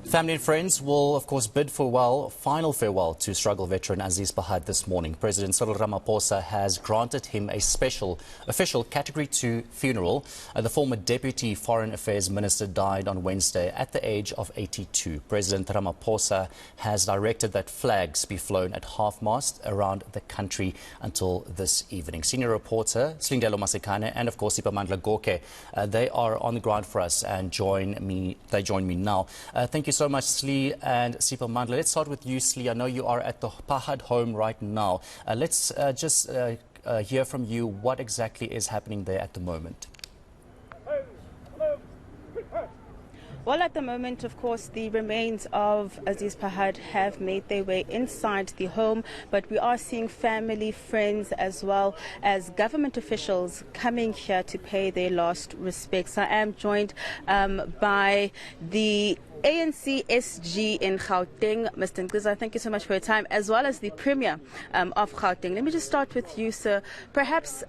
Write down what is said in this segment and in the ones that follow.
Family and friends will, of course, bid final farewell to struggle veteran Aziz Pahad this morning. President Cyril Ramaphosa has granted him a special official Category 2 funeral. The former Deputy Foreign Affairs Minister died on Wednesday at the age of 82. President Ramaphosa has directed that flags be flown at half-mast around the country until this evening. Senior reporter Silindelo Masikane and, of course, Siphamandla Goge, they are on the ground for us and join me now. Thank you so much, Sli and Siphamandla. Let's start with you, Sli. I know you are at the Pahad home right now. Let's just hear from you what exactly is happening there at the moment. Well, at the moment, of course, the remains of Aziz Pahad have made their way inside the home, but we are seeing family, friends, as well as government officials coming here to pay their last respects. I am joined by the ANC SG in Gauteng, Mr. Nkiza. Thank you so much for your time, as well as the Premier of Gauteng. Let me just start with you, sir. Perhaps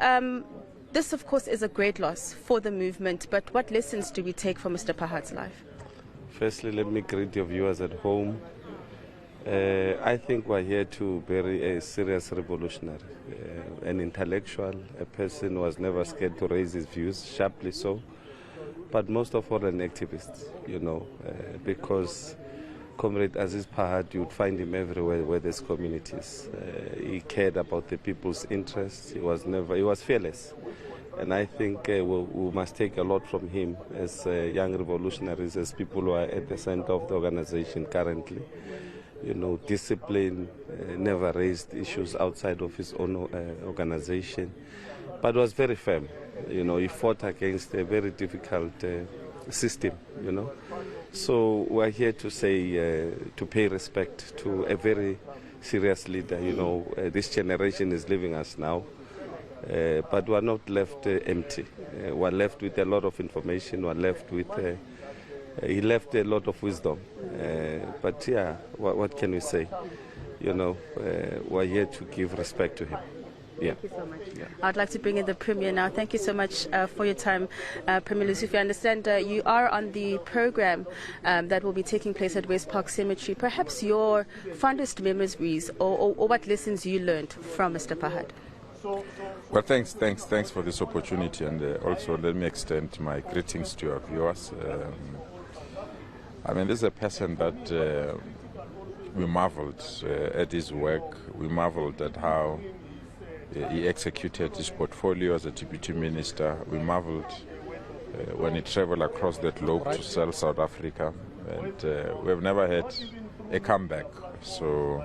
this, of course, is a great loss for the movement, but what lessons do we take from Mr. Pahad's life? Firstly, let me greet your viewers at home. I think we're here to bury a serious revolutionary, an intellectual, a person who was never scared to raise his views, sharply so, but most of all an activist, because Comrade Aziz Pahad, you would find him everywhere where there's communities. He cared about the people's interests. He was fearless. And I think we must take a lot from him as young revolutionaries, as people who are at the center of the organization currently. Discipline, never raised issues outside of his own organization, but was very firm. He fought against a very difficult system, So we're here to say, to pay respect to a very serious leader. This generation is leaving us now. But we're not left empty. We're left with a lot of information. We're left with, he left a lot of wisdom. But yeah, what can we say? We're here to give respect to him. Yeah. Thank you so much. Yeah. I'd like to bring in the Premier now. Thank you so much for your time, Premier Lucifer. I understand you are on the program that will be taking place at West Park Cemetery. Perhaps your fondest memories or what lessons you learned from Mr. Pahad. Well, thanks for this opportunity, and also let me extend my greetings to our viewers. This is a person that we marveled at his work. We marveled at how he executed his portfolio as a deputy minister. We marveled when he traveled across the globe to sell South Africa, and we have never had a comeback. So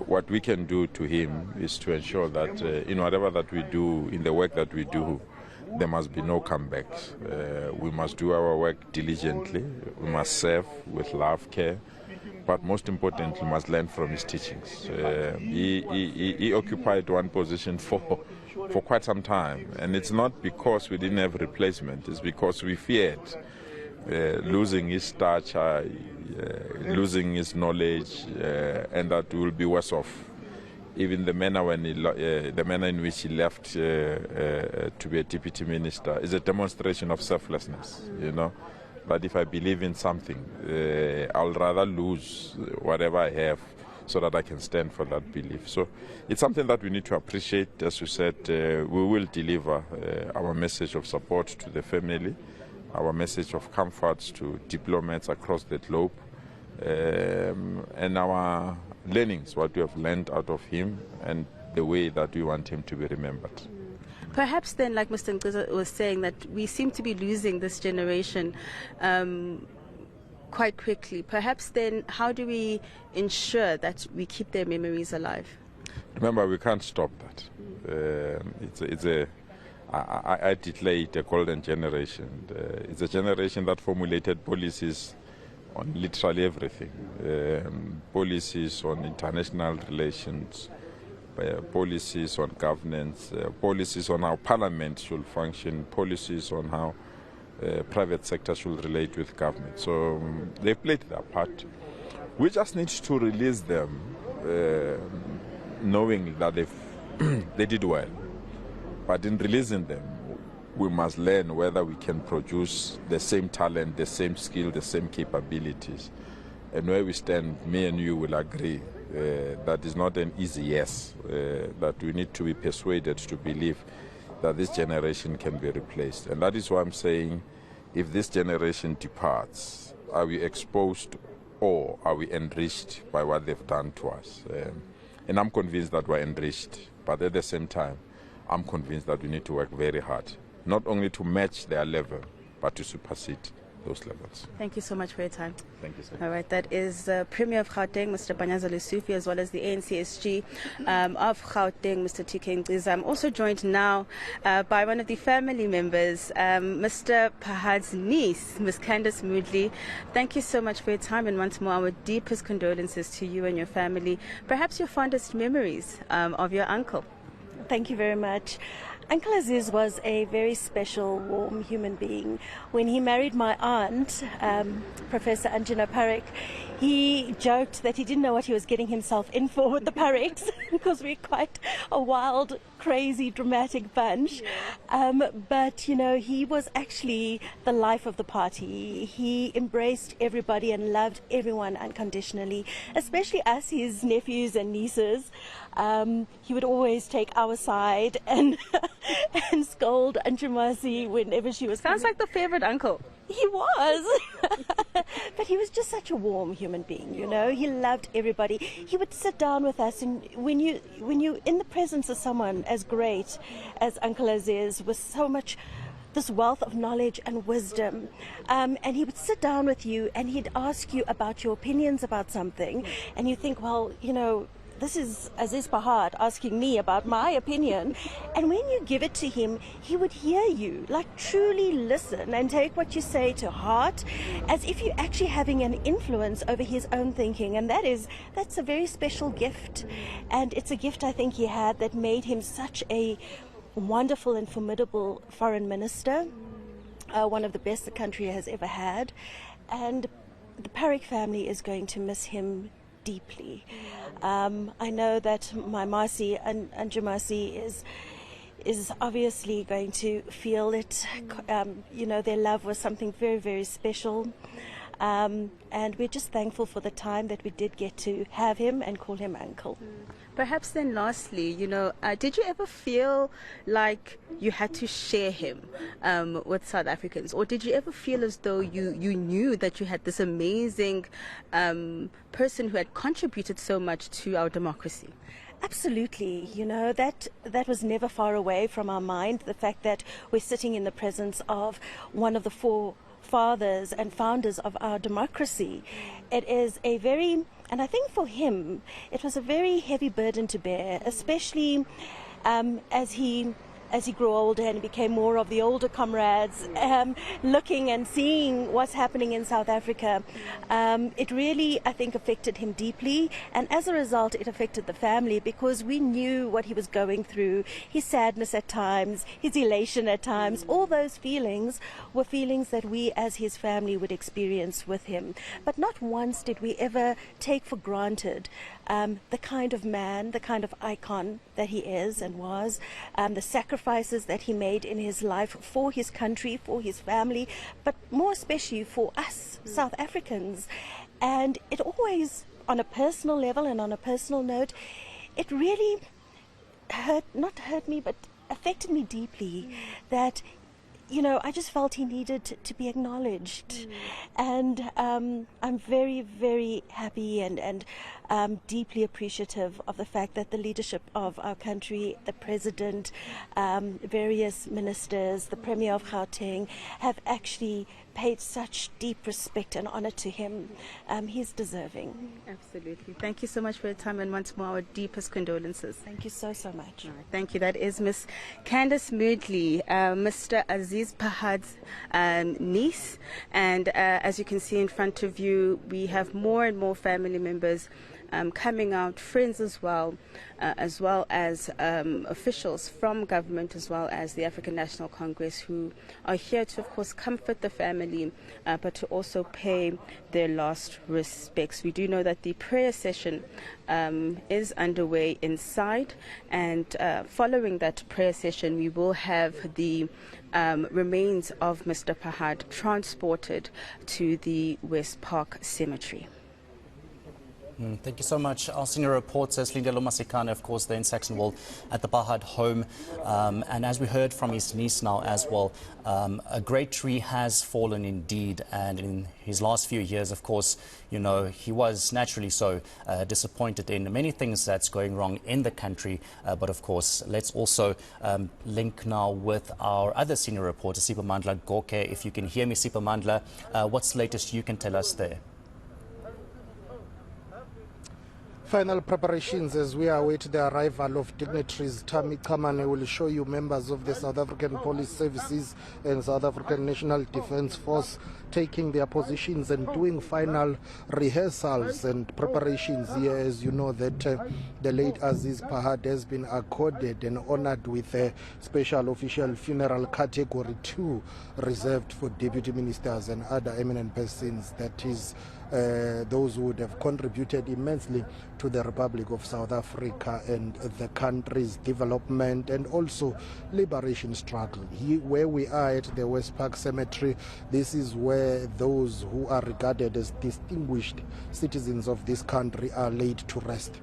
what we can do to him is to ensure that in whatever that we do, in the work that we do, there must be no comebacks. We must do our work diligently. We must serve with love, care, but most importantly, must learn from his teachings. He occupied one position for quite some time, and it's not because we didn't have replacement. It's because we feared losing his stature, losing his knowledge, and that we will be worse off. Even the manner in which he left to be a deputy minister is a demonstration of selflessness. But if I believe in something, I'll rather lose whatever I have so that I can stand for that belief. So it's something that we need to appreciate. As you said, we will deliver our message of support to the family, our message of comforts to diplomats across the globe, and our learnings, what we have learned out of him and the way that we want him to be remembered. Perhaps then, like Mr. Nkiza was saying, that we seem to be losing this generation quite quickly. Perhaps then, how do we ensure that we keep their memories alive? Remember, we can't stop that. I declare it a golden generation. It's a generation that formulated policies on literally everything. Policies on international relations, policies on governance, policies on how parliament should function, policies on how private sector should relate with government. So they played their part. We just need to release them, knowing that they did well. But in releasing them, we must learn whether we can produce the same talent, the same skill, the same capabilities. And where we stand, me and you will agree that is not an easy yes, that we need to be persuaded to believe that this generation can be replaced. And that is why I'm saying, if this generation departs, are we exposed or are we enriched by what they've done to us? And I'm convinced that we're enriched, but at the same time, I'm convinced that we need to work very hard, not only to match their level, but to supersede those levels. Thank you so much for your time. Thank you, sir. All right, that is Premier of Gauteng, Mr. Panyaza Lesufi, as well as the ANCSG of Gauteng, Mr. TK Ngciza. I'm also joined now by one of the family members, Mr. Pahad's niece, Ms. Candace Moodley. Thank you so much for your time, and once more, our deepest condolences to you and your family. Perhaps your fondest memories of your uncle. Thank you very much. Uncle Aziz was a very special, warm human being. When he married my aunt, Professor Anjana Parekh, he joked that he didn't know what he was getting himself in for with the Parekhs because we're quite a wild, crazy, dramatic bunch. But, you know, he was actually the life of the party. He embraced everybody and loved everyone unconditionally, especially us, his nephews and nieces. He would always take our side and and scold Anjamasi whenever she was. Sounds like the favorite uncle. He was. But he was just such a warm human being, you know. He loved everybody. He would sit down with us, and when you in the presence of someone as great as Uncle Aziz, with so much this wealth of knowledge and wisdom, and he would sit down with you and he'd ask you about your opinions about something, and you think, well, you know, this is Aziz Pahad asking me about my opinion. And when you give it to him, he would hear you, like truly listen and take what you say to heart, as if you're actually having an influence over his own thinking. And that's a very special gift. And it's a gift I think he had that made him such a wonderful and formidable foreign minister, one of the best the country has ever had. And the Parekh family is going to miss him deeply. I know that my Masi and Anjamasi is obviously going to feel it. You know, their love was something very, very special. And we're just thankful for the time that we did get to have him and call him uncle. Perhaps then lastly, you know, did you ever feel like you had to share him with South Africans? Or did you ever feel as though you knew that you had this amazing person who had contributed so much to our democracy? Absolutely. You know, that was never far away from our mind, the fact that we're sitting in the presence of one of the four fathers and founders of our democracy. It is a very, and I think for him, it was a very heavy burden to bear, especially as he grew older and became more of the older comrades, looking and seeing what's happening in South Africa. It really, I think, affected him deeply. And as a result, it affected the family because we knew what he was going through, his sadness at times, his elation at times. All those feelings were feelings that we as his family would experience with him. But not once did we ever take for granted the kind of man, the kind of icon that he is and was, the sacrifices that he made in his life for his country, for his family, but more especially for us South Africans. And it always, on a personal level and on a personal note, it really not hurt me, but affected me deeply that, you know, I just felt he needed to be acknowledged. And I'm very, very happy and deeply appreciative of the fact that the leadership of our country, the president, various ministers, the Premier of Gauteng, have actually paid such deep respect and honor to him. He's deserving. Absolutely. Thank you so much for your time, and once more, our deepest condolences. Thank you so much. Right, thank you. That is Miss Candace Moodley, Mr. Aziz Pahad's niece. And as you can see in front of you, we have more and more family members coming out, friends as well as officials from government, as well as the African National Congress, who are here to, of course, comfort the family, but to also pay their last respects. We do know that the prayer session is underway inside, and following that prayer session, we will have the remains of Mr. Pahad transported to the West Park Cemetery. Thank you so much. Our senior reporter, Silindelo Masikane, of course, there in Saxonwold at the Pahad home. And as we heard from his niece now as well, a great tree has fallen indeed. And in his last few years, of course, you know, he was naturally so disappointed in many things that's going wrong in the country. But of course, let's also link now with our other senior reporter, Siphamandla Goge. If you can hear me, Siphamandla, what's the latest you can tell us there? Final preparations as we await the arrival of dignitaries. Tammy Kamane will show you members of the South African Police Services and South African National Defence Force taking their positions and doing final rehearsals and preparations here. As you know that the late Aziz Pahad has been accorded and honoured with a special official funeral category 2 reserved for deputy ministers and other eminent persons, that is those who would have contributed immensely to the Republic of South Africa and the country's development and also liberation struggle. Here, where we are at the West Park Cemetery, this is where those who are regarded as distinguished citizens of this country are laid to rest.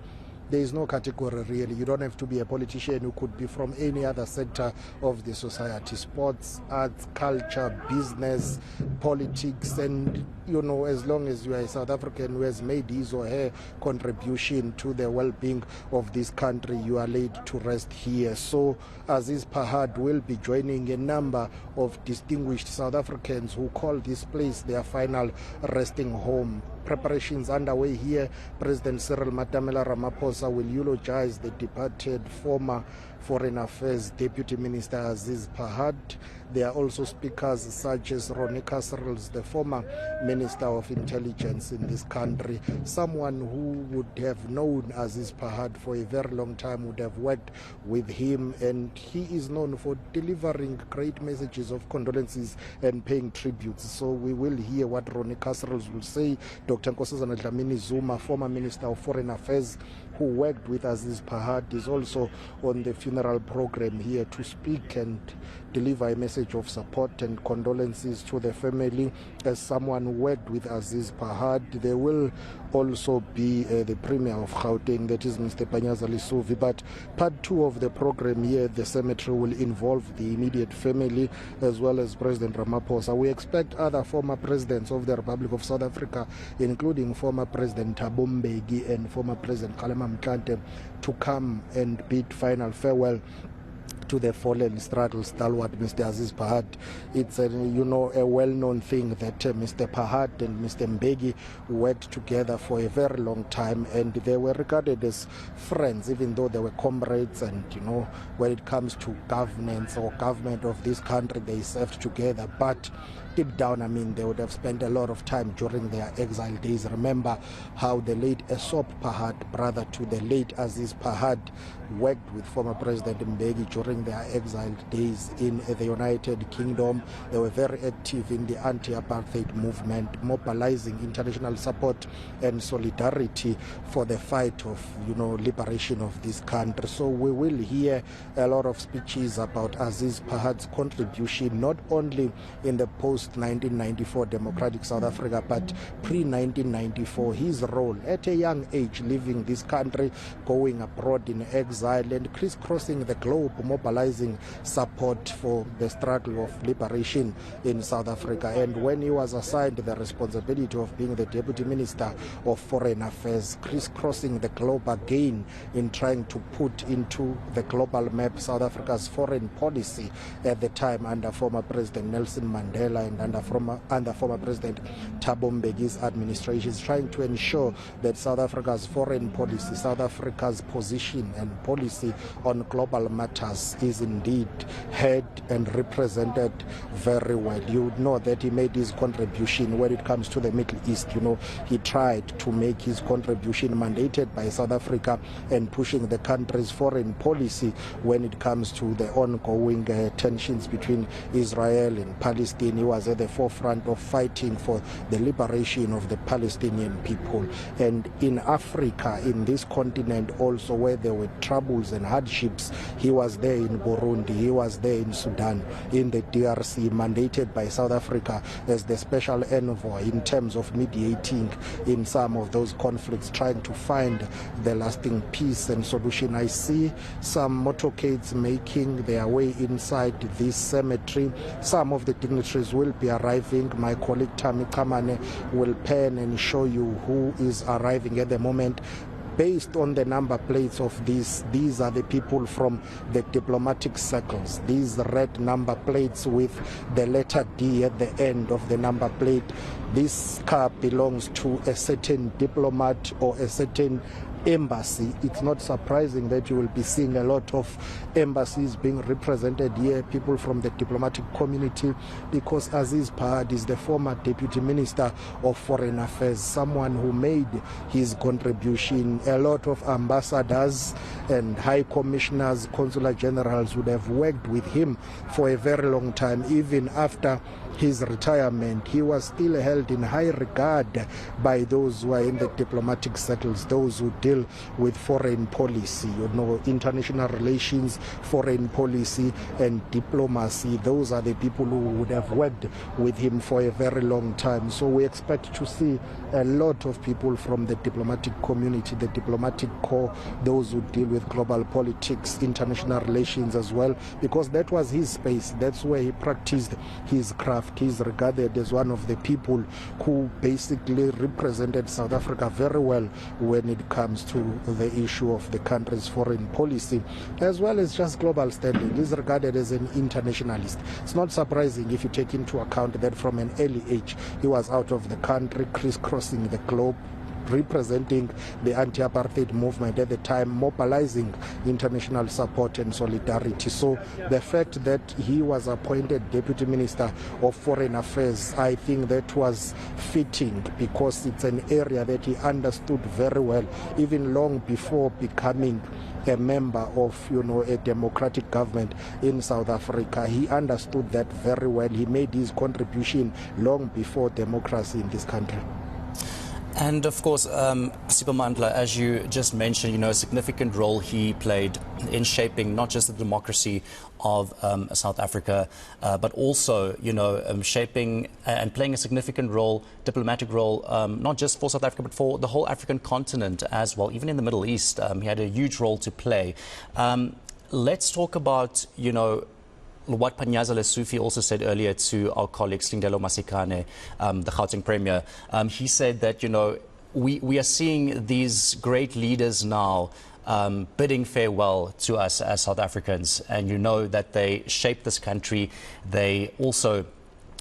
There is no category really. You don't have to be a politician. You could be from any other sector of the society: sports, arts, culture, business, politics, and you know, as long as you are a South African who has made his or her contribution to the well-being of this country, you are laid to rest here. So Aziz Pahad will be joining a number of distinguished South Africans who call this place their final resting home. Preparations underway here. President Cyril Ramaphosa will eulogize the departed former Foreign Affairs Deputy Minister Aziz Pahad. There are also speakers such as Ronica Cyrils, the former Minister of Intelligence in this country, someone who would have known Aziz Pahad for a very long time, would have worked with him, and he is known for delivering great messages of condolences and paying tributes. So we will hear what Ronica Cyrils will say. Dr. Nkosazana Dlamini Zuma, former Minister of Foreign Affairs, who worked with Aziz Pahad, is also on the funeral program here to speak and deliver a message of support and condolences to the family. As someone who worked with Aziz Pahad, there will also be the Premier of Gauteng, that is Mr. Panyaza Lesufi. But part 2 of the program here at the cemetery will involve the immediate family as well as President Ramaphosa. We expect other former presidents of the Republic of South Africa, including former President Thabo Mbeki and former President Kgalema Motlanthe, to come and bid final farewell to the fallen struggle stalwart Mr. Aziz Pahad. It's a well-known thing that Mr. Pahad and Mr. Mbeki worked together for a very long time, and they were regarded as friends, even though they were comrades. And when it comes to governance or government of this country, they served together. But deep down, they would have spent a lot of time during their exile days. Remember how the late Esop Pahad, brother to the late Aziz Pahad, worked with former President Mbeki during their exile days in the United Kingdom. They were very active in the anti-apartheid movement, mobilizing international support and solidarity for the fight of, liberation of this country. So we will hear a lot of speeches about Aziz Pahad's contribution, not only in the post-1994 democratic South Africa, but pre-1994, his role at a young age, leaving this country, going abroad in exile and crisscrossing the globe, mobilizing support for the struggle of liberation in South Africa. And when he was assigned the responsibility of being the Deputy Minister of Foreign Affairs, crisscrossing the globe again in trying to put into the global map South Africa's foreign policy at the time under former President Nelson Mandela and under former President Thabo Mbeki's administrations, trying to ensure that South Africa's foreign policy, South Africa's position and policy on global matters is indeed heard and represented very well. You would know that he made his contribution when it comes to the Middle East. He tried to make his contribution mandated by South Africa and pushing the country's foreign policy when it comes to the ongoing tensions between Israel and Palestine. He was at the forefront of fighting for the liberation of the Palestinian people. And in Africa, in this continent also, where there were troubles and hardships, he was there in Burundi, he was there in Sudan, in the DRC, mandated by South Africa as the special envoy in terms of mediating in some of those conflicts, trying to find the lasting peace and solution. I see some motorcades making their way inside this cemetery. Some of the dignitaries will be arriving. My colleague Tammy Kamane will pen and show you who is arriving at the moment. Based on the number plates of these are the people from the diplomatic circles. These red number plates with the letter D at the end of the number plate. This car belongs to a certain diplomat or a certain embassy. It's not surprising that you will be seeing a lot of embassies being represented here, people from the diplomatic community, because Aziz Pahad is the former Deputy Minister of Foreign Affairs, someone who made his contribution. A lot of ambassadors and high commissioners, consular generals would have worked with him for a very long time. Even after his retirement, he was still held in high regard by those who are in the diplomatic circles, those who deal with foreign policy, international relations, foreign policy and diplomacy. Those are the people who would have worked with him for a very long time. So we expect to see a lot of people from the diplomatic community, the diplomatic corps, those who deal with global politics, international relations as well, because that was his space. That's where he practiced his craft. He's regarded as one of the people who basically represented South Africa very well when it comes to the issue of the country's foreign policy, as well as just global standing. He's regarded as an internationalist. It's not surprising if you take into account that from an early age he was out of the country, crisscrossing the globe, representing the anti-apartheid movement at the time, mobilizing international support and solidarity. So the fact that he was appointed Deputy Minister of Foreign Affairs, I think that was fitting, because it's an area that he understood very well, even long before becoming a member of a democratic government in South Africa. He understood that very well. He made his contribution long before democracy in this country. And of course, Siphamandla, as you just mentioned, a significant role he played in shaping not just the democracy of South Africa, but also, shaping and playing a significant role, diplomatic role, not just for South Africa, but for the whole African continent as well, even in the Middle East. He had a huge role to play. Let's talk about, what Panyaza Lesufi also said earlier to our colleague Silindelo Masikane, the Gauteng Premier. He said that, we are seeing these great leaders now bidding farewell to us as South Africans. And that they shaped this country. They also,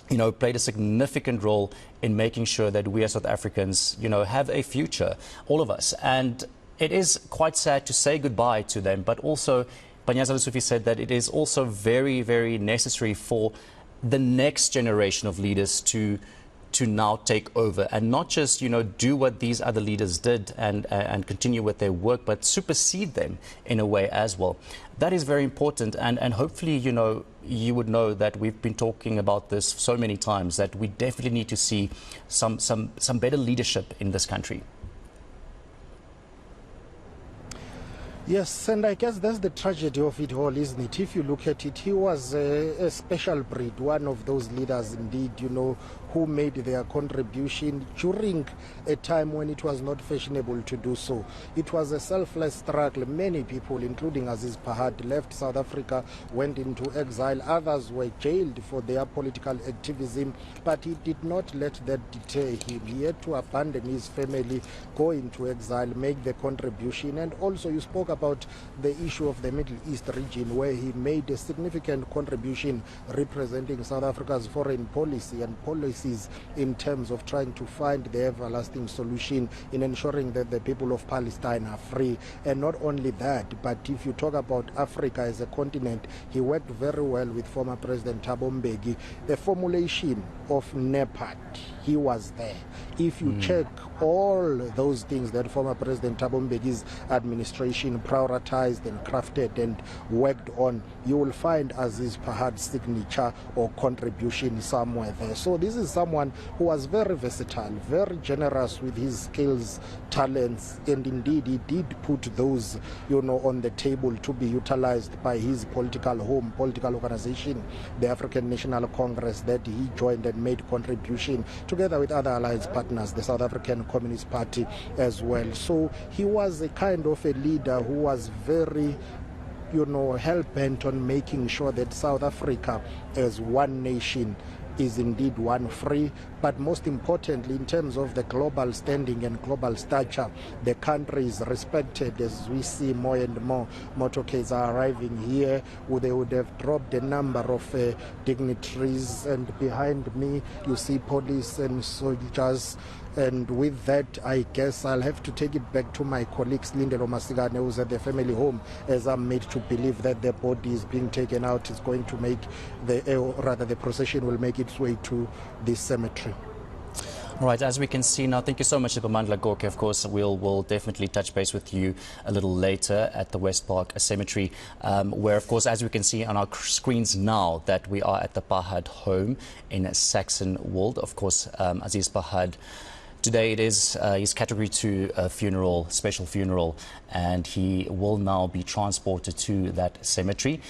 played a significant role in making sure that we as South Africans, have a future, all of us. And it is quite sad to say goodbye to them, but also Panyaza Lesufi said that it is also very, very necessary for the next generation of leaders to now take over and not just, do what these other leaders did and continue with their work, but supersede them in a way as well. That is very important. And hopefully, you would know that we've been talking about this so many times, that we definitely need to see some better leadership in this country. Yes, and I guess that's the tragedy of it all, isn't it? If you look at it, he was a special breed, one of those leaders indeed, who made their contribution during a time when it was not fashionable to do so. It was a selfless struggle. Many people, including Aziz Pahad, left South Africa, went into exile. Others were jailed for their political activism, but he did not let that deter him. He had to abandon his family, go into exile, make the contribution. And also, you spoke about the issue of the Middle East region, where he made a significant contribution representing South Africa's foreign policy and policies in terms of trying to find the everlasting solution in ensuring that the people of Palestine are free. And not only that, but if you talk about Africa as a continent, he worked very well with former President Thabo Mbeki. The formulation of NEPAD, he was there. If you check all those things that former President Thabo Mbeki's administration prioritized and crafted and worked on, you will find Aziz Pahad's signature or contribution somewhere there. So this is someone who was very versatile, very generous with his skills, talents, and indeed he did put those, on the table to be utilized by his political home, political organization, the African National Congress, that he joined and made contribution together with other alliance partners, the South African Communist Party as well. So he was a kind of a leader who was very hell-bent on making sure that South Africa as one nation is indeed one free, but most importantly, in terms of the global standing and global stature, the country is respected. As we see more and more motorcades are arriving here, they would have dropped a number of dignitaries, and behind me you see police and soldiers. And with that, I guess I'll have to take it back to my colleague Silindelo Masikane, who's at the family home, as I'm made to believe that the body is being taken out. It's going to make the procession will make its way to this cemetery. All right, as we can see now, thank you so much, Siphamandla. Goge. Of course, we'll definitely touch base with you a little later at the West Park Cemetery, where, of course, as we can see on our screens now, that we are at the Pahad home in Saxonwold. Of course, Aziz Pahad, today it is his Category 2 funeral, special funeral, and he will now be transported to that cemetery.